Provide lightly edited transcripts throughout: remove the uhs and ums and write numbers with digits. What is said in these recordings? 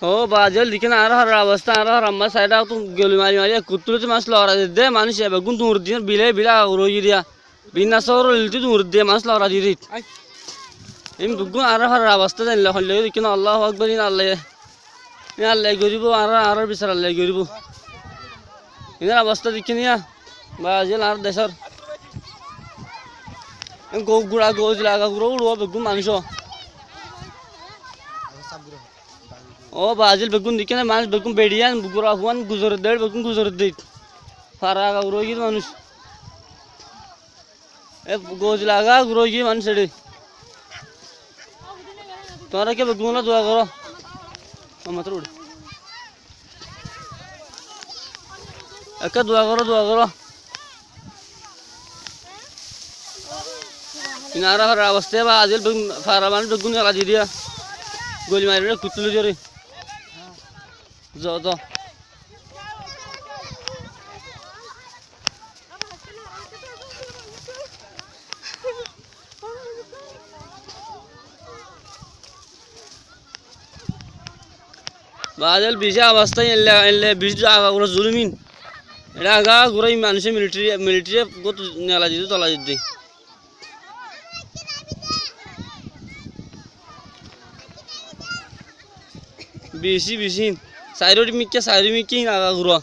ও বাজল দিকে না আর হর অবস্থা আর হর আম্মা সাইডা তো গলি মারি মারি কুতুলতে মাছ লড়া দে মানুষ এবে গুন তুর দিন বিলে বিলা রোজি দিয়া বিনা সর লিতি তুর দে মাছ লড়া দি দিত এম দুগুন আর হর অবস্থা জানলে হলে দিকে না আল্লাহু আকবার ইন আল্লাহ ইন আল্লাহ গরিব আর আর বিচার আল্লাহ গরিব ইনার অবস্থা দিকে নিয়া বাজল আর দেশর গো গুড়া গোজ লাগা গুড়ো উড়ো বেগুন মানুষ ও বাজিল বেগুন দিকে না মানুষ বেগুন বেড়িয়ান গুড়া হুয়ান গুজর দেড় বেগুন গুজর দিত ফারা রোগী মানুষ এ গোজ লাগা রোগী মানুষ এডে তোমরা কে বেগুন না দোয়া করো মাত্র উড়ে একা দোয়া করো কিনারা হর অবস্থা বা আজিল বেগুন ফারা মানুষ বেগুন এলা দি দিয়া গলি মারি কুতুলে জরে যত বাদল বিশা অবস্থায় এলে এলে বিশ আগা করে জুলুমিন এটা আগা করে মানুষের মিলিটারি কত নেলা দিতে তলা দিতে বেশি সাইরোটি মিক্কা আগা ঘুরা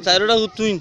সাইরোটা তুই